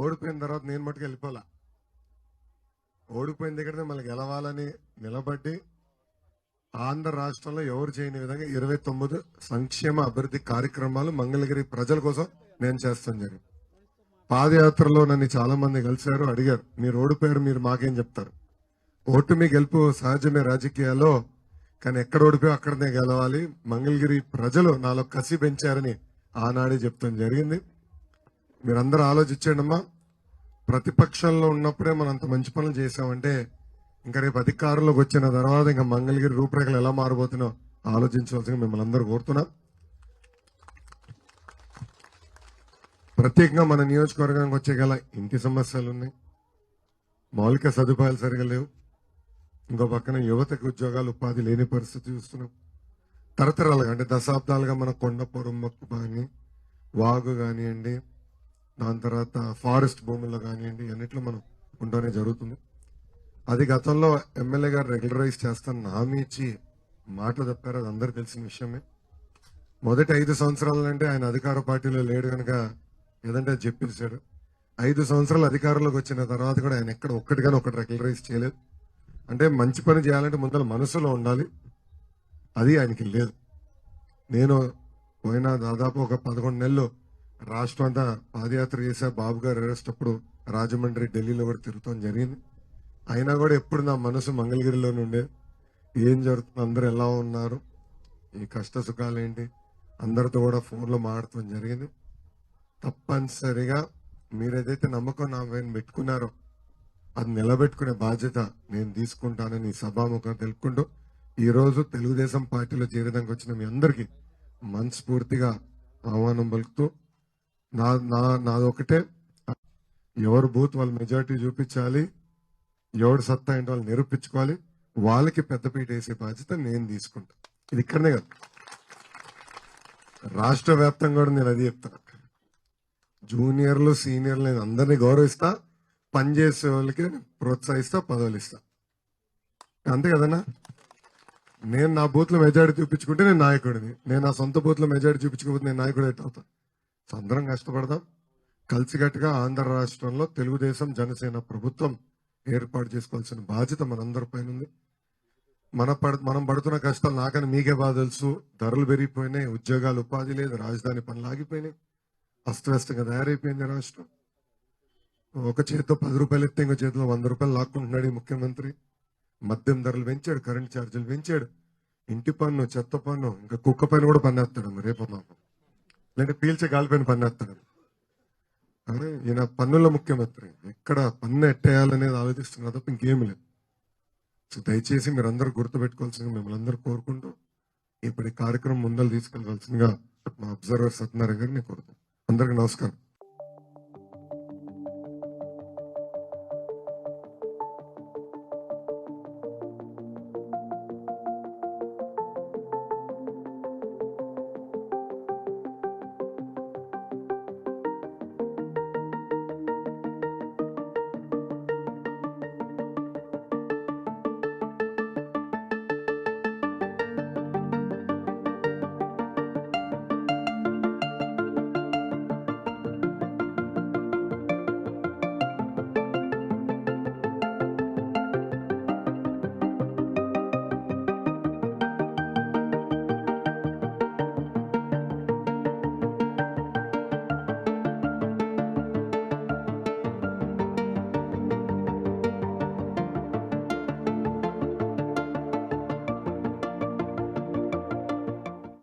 ఓడిపోయిన తర్వాత నేను మటుకు వెళ్ళిపోలా. ఓడిపోయిన దగ్గరనే మళ్ళీ గెలవాలని నిలబడి ఆంధ్ర రాష్ట్రంలో ఎవరు చేయని విధంగా 29 సంక్షేమ అభివృద్ధి కార్యక్రమాలు మంగళగిరి ప్రజల కోసం నేను చేస్తాను జరిగింది. పాదయాత్రలో నన్ను చాలా మంది కలిశారు, అడిగారు మీరు ఓడిపోయారు, మీరు మాకేం చెప్తారు? ఓటమి గెలుపు సహజమే రాజకీయాల్లో, కానీ ఎక్కడ ఓడిపోయో అక్కడనే గెలవాలి. మంగళగిరి ప్రజలు నాలో కసి పెంచారని ఆనాడే చెప్తాం జరిగింది. మీరందరూ ఆలోచించండి అమ్మా, ప్రతిపక్షంలో ఉన్నప్పుడే మనం అంత మంచి పనులు చేసామంటే ఇంకా రేపు అధికారంలోకి వచ్చిన తర్వాత ఇంకా మంగళగిరి రూపురేఖలు ఎలా మారబోతున్నా ఆలోచించవలసిందిగా మిమ్మల్ని అందరూ కోరుతున్నా. ప్రత్యేకంగా మన నియోజకవర్గానికి వచ్చే గల ఇంటి సమస్యలు ఉన్నాయి, మౌలిక సదుపాయాలు సరిగా లేవు, ఇంకో పక్కన యువతకు ఉద్యోగాలు ఉపాధి లేని పరిస్థితి చూస్తున్నాం. తరతరాలుగా అంటే దశాబ్దాలుగా మన కొండ పొరమ్మక్కు కానీ వాగు కానివ్వండి, దాని తర్వాత ఫారెస్ట్ భూముల్లో కానివ్వండి, అన్నిట్లో మనం ఉంటూనే జరుగుతుంది. అది గతంలో ఎమ్మెల్యే గారు రెగ్యులరైజ్ చేస్తానని హామీ ఇచ్చి మాట తప్పారు, అది అందరు తెలిసిన విషయమే. మొదటి 5 సంవత్సరాలంటే ఆయన అధికార పార్టీలో లేడు కనుక ఏదంటే చెప్పేశాడు. 5 సంవత్సరాలు అధికారంలోకి వచ్చిన తర్వాత కూడా ఆయన ఎక్కడ ఒక్కటిగానే ఒకటి రెగ్యులరైజ్ చేయలేదు. అంటే మంచి పని చేయాలంటే ముందర మనసులో ఉండాలి, అది ఆయనకి లేదు. నేను పోయిన దాదాపు ఒక 11 నెలలు రాష్ట్రం అంతా పాదయాత్ర చేశా. బాబు గారు అరెస్ట్ అప్పుడు రాజమండ్రి, ఢిల్లీలో కూడా తిరుగుతాం జరిగింది. అయినా కూడా ఎప్పుడు నా మనసు మంగళగిరిలో నుండే ఏం జరుగుతుంది, అందరూ ఎలా ఉన్నారు, ఈ కష్ట సుఖాలు ఏంటి, అందరితో కూడా ఫోన్లో మాట్లాడటం జరిగింది. తప్పనిసరిగా మీరు ఏదైతే నమ్మకం నా పైన పెట్టుకున్నారో అది నిలబెట్టుకునే బాధ్యత నేను తీసుకుంటానని సభాముఖం తెలుపుకుంటూ ఈ రోజు తెలుగుదేశం పార్టీలో చేరేదానికి వచ్చిన మీ అందరికీ మనస్ఫూర్తిగా ఆహ్వానం పలుకుతూ నాదొకటే, ఎవరు బూత్ వాళ్ళు మెజారిటీ చూపించాలి, ఎవడు సత్తా ఏంటో వాళ్ళు నిరూపించుకోవాలి, వాళ్ళకి పెద్దపీట వేసే బాధ్యత నేను తీసుకుంటా. ఇది ఇక్కడనే కాదు, రాష్ట్ర వ్యాప్తంగా కూడా నేను అది చెప్తాను. జూనియర్లు సీనియర్లు నేను అందరినీ గౌరవిస్తా, పనిచేసే వాళ్ళకి ప్రోత్సహిస్తా, పదవులు ఇస్తా, అంతే కదన్నా. నేను నా బూత్ లో మెజారిటీ చూపించుకుంటే నేను నాయకుడిని, నేను నా సొంత బూత్ లో మెజారిటీ చూపించుకోకపోతే నేను నాయకుడు ఎట్ అవుతా. అందరం కష్టపడదాం, కలిసికట్టుగా ఆంధ్ర రాష్ట్రంలో తెలుగుదేశం జనసేన ప్రభుత్వం ఏర్పాటు చేసుకోవాల్సిన బాధ్యత మనందరి పైన ఉంది. మనం పడుతున్న కష్టాలు నాకని మీకే బాగా తెలుసు. ధరలు పెరిగిపోయినాయి, ఉద్యోగాలు ఉపాధి లేదు, రాజధాని పనులు ఆగిపోయినాయి, అస్తవ్యస్తంగా తయారైపోయింది రాష్ట్రం. ఒక చేతితో 10 రూపాయలు ఎత్తే ఇంకో చేతిలో 100 రూపాయలు లాక్కుంటున్నాడు ఈ ముఖ్యమంత్రి. మద్యం ధరలు పెంచాడు, కరెంట్ ఛార్జీలు పెంచాడు, ఇంటి పన్ను, చెత్త పన్ను, ఇంకా కుక్క పైన కూడా పన్నేస్తాడు రేపు మాకు, లేదంటే పీల్చే గాలిపైన పన్నేస్తాడు. అరే ఈయన పన్నుల ముఖ్యమంత్రి, ఎక్కడ పన్ను ఎట్టేయాలనేది ఆలోచిస్తున్నా తప్ప ఇంకేమి లేదు. సో దయచేసి మీరందరూ గుర్తుపెట్టుకోవాల్సిందిగా మిమ్మల్ని అందరూ కోరుకుంటూ ఇప్పుడు ఈ కార్యక్రమం ముందలు తీసుకెళ్లవలసిందిగా మా అబ్జర్వర్ సత్యనారాయణ గారిని కోరుతాం. అందరికీ నమస్కారం.